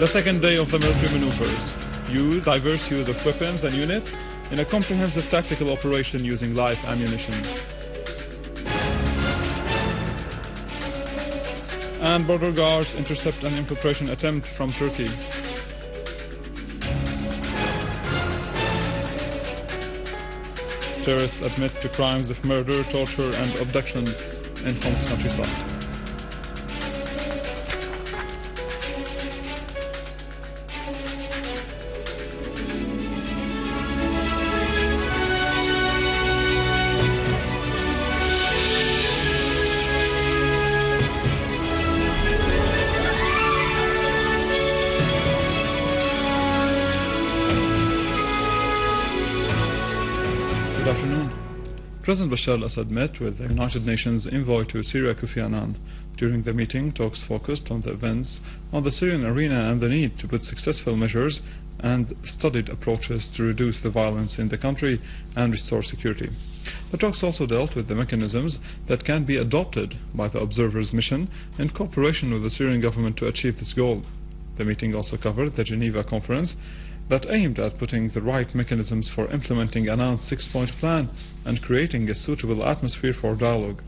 The second day of the military maneuvers. Diverse use of weapons and units in a comprehensive tactical operation using live ammunition. And border guards intercept an infiltration attempt from Turkey. Terrorists admit to crimes of murder, torture and abduction in Homs countryside. Good afternoon. President Bashar al-Assad met with the United Nations envoy to Syria, Kofi Annan. During the meeting, talks focused on the events on the Syrian arena and the need to put successful measures and studied approaches to reduce the violence in the country and restore security. The talks also dealt with the mechanisms that can be adopted by the observers' mission in cooperation with the Syrian government to achieve this goal. The meeting also covered the Geneva conference that aimed at putting the right mechanisms for implementing Annan's six-point plan and creating a suitable atmosphere for dialogue,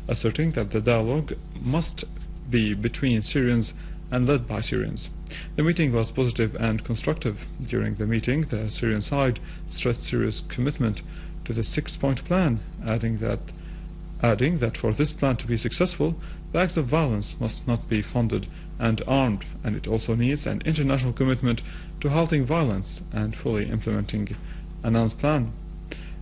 asserting that the dialogue must be between Syrians and led by Syrians. The meeting was positive and constructive. During the meeting, the Syrian side stressed Syria's commitment to the six-point plan, adding that for this plan to be successful, the acts of violence must not be funded and armed, and it also needs an international commitment to halting violence and fully implementing Annan's plan.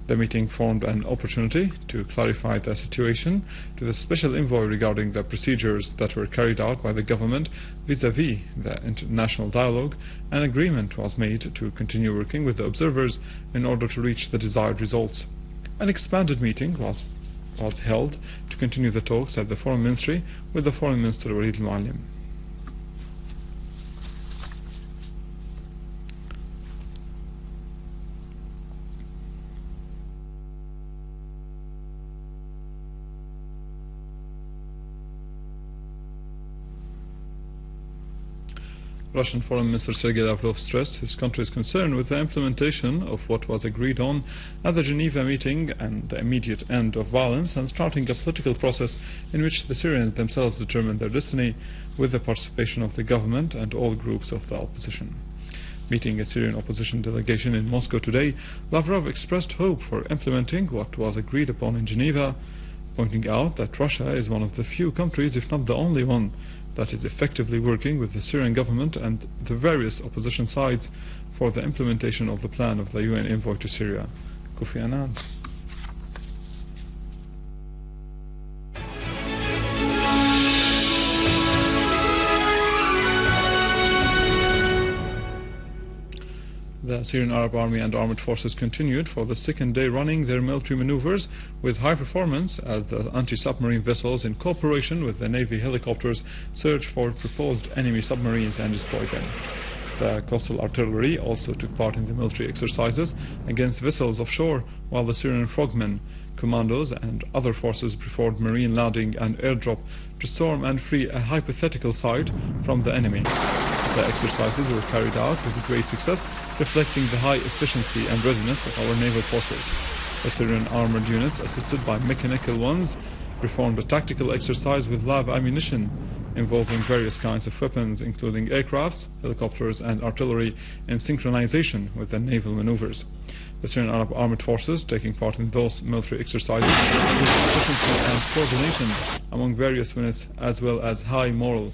The meeting formed an opportunity to clarify the situation to the special envoy regarding the procedures that were carried out by the government vis-à-vis the international dialogue. An agreement was made to continue working with the observers in order to reach the desired results. An expanded meeting was held to continue the talks at the Foreign Ministry with the Foreign Minister Walid al-Muallim. Russian Foreign Minister Sergei Lavrov stressed his country's concern with the implementation of what was agreed on at the Geneva meeting and the immediate end of violence and starting a political process in which the Syrians themselves determine their destiny with the participation of the government and all groups of the opposition. Meeting a Syrian opposition delegation in Moscow today, Lavrov expressed hope for implementing what was agreed upon in Geneva, pointing out that Russia is one of the few countries, if not the only one, that is effectively working with the Syrian government and the various opposition sides for the implementation of the plan of the UN envoy to Syria, Kofi Annan. The Syrian Arab Army and armed forces continued for the second day running their military maneuvers with high performance as the anti-submarine vessels in cooperation with the Navy helicopters search for proposed enemy submarines and destroy them. The coastal artillery also took part in the military exercises against vessels offshore, while the Syrian frogmen, commandos and other forces performed marine landing and airdrop to storm and free a hypothetical site from the enemy. The exercises were carried out with great success, reflecting the high efficiency and readiness of our naval forces. The Syrian armored units, assisted by mechanical ones, performed a tactical exercise with live ammunition involving various kinds of weapons, including aircrafts, helicopters and artillery, in synchronization with the naval maneuvers. The Syrian Arab armed forces taking part in those military exercises with efficiency and coordination among various units, as well as high morale.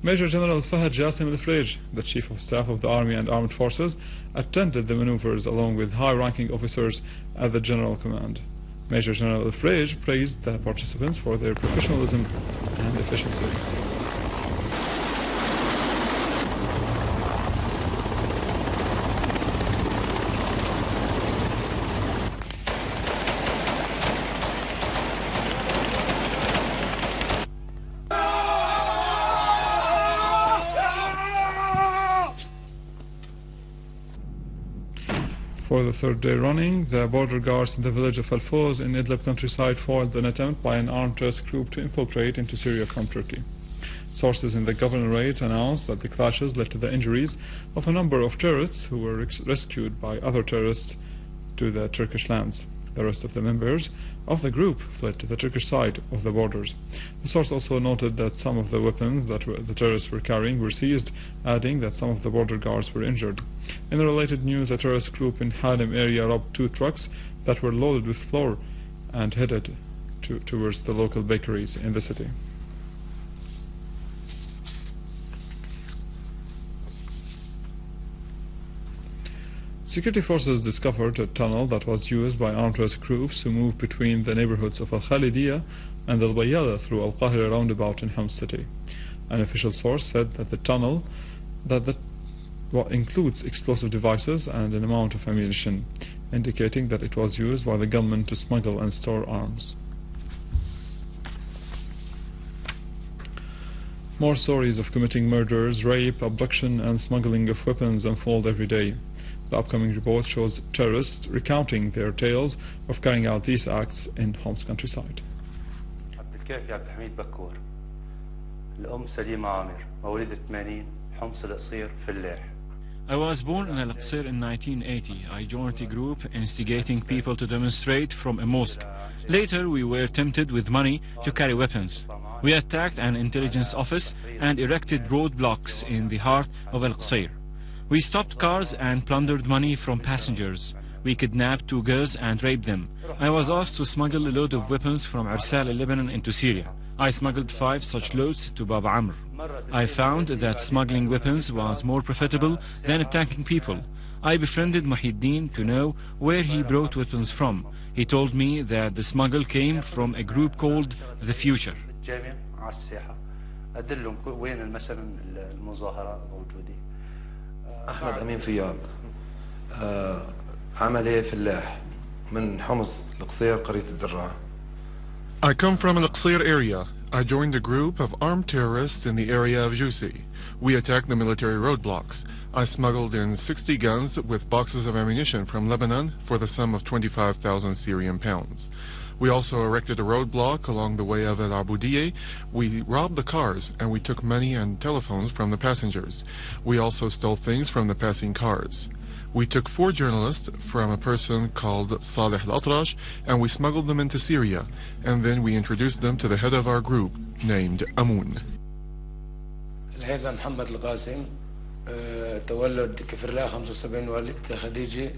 Major General Fahad Jassim al-Frij, the Chief of Staff of the Army and Armed Forces, attended the maneuvers along with high-ranking officers at the General Command. Major General al-Frij praised the participants for their professionalism and efficiency. For the third day running, the border guards in the village of Al-Foz in Idlib countryside foiled an attempt by an armed terrorist group to infiltrate into Syria from Turkey. Sources in the governorate announced that the clashes led to the injuries of a number of terrorists who were rescued by other terrorists to the Turkish lands. The rest of the members of the group fled to the Turkish side of the borders. The source also noted that some of the weapons that the terrorists were carrying were seized, adding that some of the border guards were injured. In the related news, a terrorist group in Halim area robbed 2 trucks that were loaded with flour and headed towards the local bakeries in the city. Security forces discovered a tunnel that was used by armed terrorist groups to move between the neighborhoods of Al-Khalidiyya and Al-Bayada through Al-Qahira roundabout in Homs city. An official source said that the tunnel includes explosive devices and an amount of ammunition, indicating that it was used by the gunmen to smuggle and store arms. More stories of committing murders, rape, abduction and smuggling of weapons unfold every day. The upcoming report shows terrorists recounting their tales of carrying out these acts in Homs countryside. I was born in Al-Qattif in 1980. I joined a group instigating people to demonstrate from a mosque. Later, we were tempted with money to carry weapons. We attacked an intelligence office and erected roadblocks in the heart of Al-Qattif. We stopped cars and plundered money from passengers. We kidnapped 2 girls and raped them. I was asked to smuggle a load of weapons from Arsal, Lebanon into Syria. I smuggled 5 such loads to Bab Amr. I found that smuggling weapons was more profitable than attacking people. I befriended Muhyiddin to know where he brought weapons from. He told me that the smuggle came from a group called The Future. أحمد أمين فياض عملي فلاح من حمص القصير قرية الزراعة. I come from Al-Qasir area. I joined a group of armed terrorists in the area of Jusi. We attacked the military roadblocks. I smuggled in 60 guns with boxes of ammunition from Lebanon for the sum of 25,000 Syrian pounds. We also erected a roadblock along the way of Al-Abudiyye. We robbed the cars and we took money and telephones from the passengers. We also stole things from the passing cars. We took 4 journalists from a person called Saleh al-Atrash and we smuggled them into Syria, and then we introduced them to the head of our group named Amun. هذا محمد القاسم تولد كفر لها 75 والد خديجة.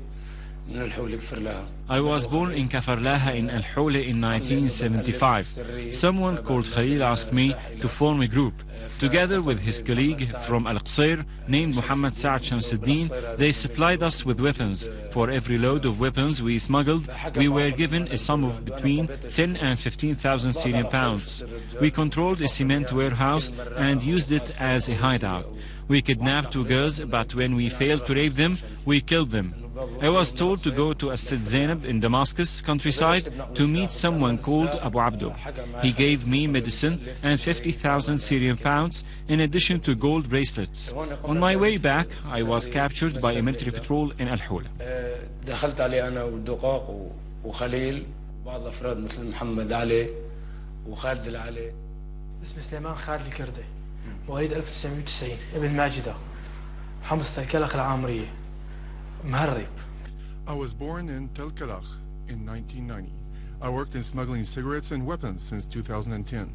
I was born in Kafarlaha in Al-Hawle in 1975. Someone called Khalil asked me to form a group. Together with his colleague from Al-Qasir named Muhammad Sa'ad Shamsuddin, they supplied us with weapons. For every load of weapons we smuggled, we were given a sum of between 10 and 15,000 Syrian pounds. We controlled a cement warehouse and used it as a hideout. We kidnapped 2 girls, but when we failed to rape them, we killed them. I was told to go to As-Sid Zainab in Damascus countryside to meet someone called Abu Abdu. He gave me medicine and 50,000 Syrian pounds in addition to gold bracelets. On my way back, I was captured by a military patrol in Al-Hawle. دخلت عليه أنا والدقاق وخليل بعض أفراد مثل محمد علي وخالد العلي. اسمي سليمان خالد الكردي، مواليد 1990، ابن ماجدة، حمص الكلخ العامرية. I was born in Tel Kalakh in 1990. I worked in smuggling cigarettes and weapons since 2010.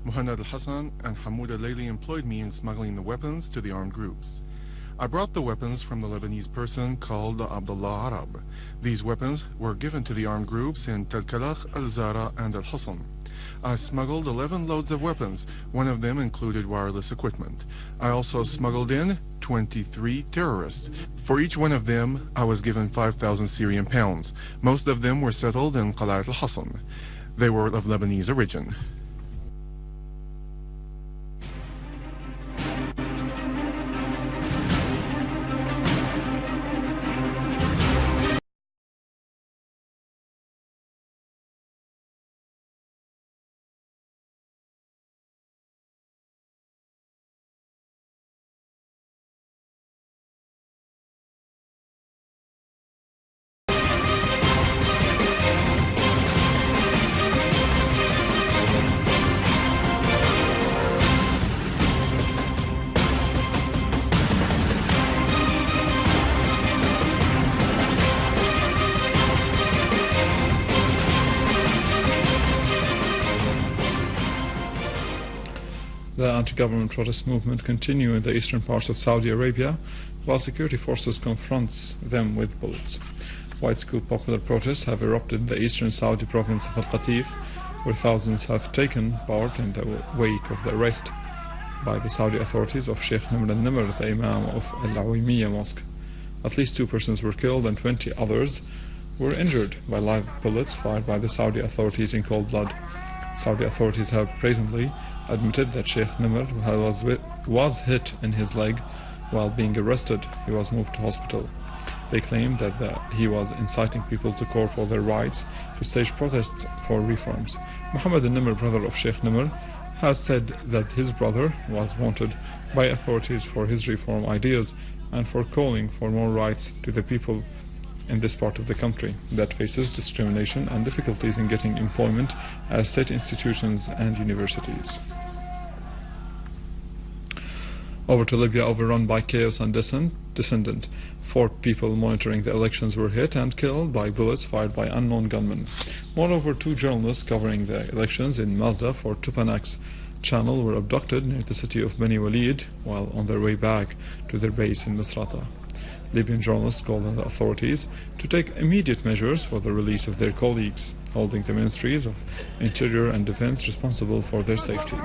Muhammad al-Hassan and Hamoud al-Layli employed me in smuggling the weapons to the armed groups. I brought the weapons from the Lebanese person called Abdullah Arab. These weapons were given to the armed groups in Tel Kalakh, Al-Zara and Al-Hassan. I smuggled 11 loads of weapons. One of them included wireless equipment. I also smuggled in 23 terrorists. For each one of them, I was given 5,000 Syrian pounds. Most of them were settled in Qalat al-Hassan. They were of Lebanese origin. The anti-government protest movement continue in the eastern parts of Saudi Arabia, while security forces confront them with bullets. Widespread popular protests have erupted in the eastern Saudi province of Al-Qattif, where thousands have taken part in the wake of the arrest by the Saudi authorities of Sheikh Nimr al-Nimr, the Imam of Al-Awimiyya Mosque. At least 2 persons were killed and 20 others were injured by live bullets fired by the Saudi authorities in cold blood. Saudi authorities have presently admitted that Sheikh Nimr was hit in his leg while being arrested. He was moved to hospital. They claimed that he was inciting people to call for their rights to stage protests for reforms. Muhammad al-Nimr, brother of Sheikh Nimr, has said that his brother was wanted by authorities for his reform ideas and for calling for more rights to the people in this part of the country that faces discrimination and difficulties in getting employment at state institutions and universities. Over to Libya, overrun by chaos and dissent. 4 people monitoring the elections were hit and killed by bullets fired by unknown gunmen. Moreover, 2 journalists covering the elections in Mazda for Tupanak's channel were abducted near the city of Beni Walid while on their way back to their base in Misrata. Libyan journalists called on the authorities to take immediate measures for the release of their colleagues, holding the ministries of Interior and Defense responsible for their safety.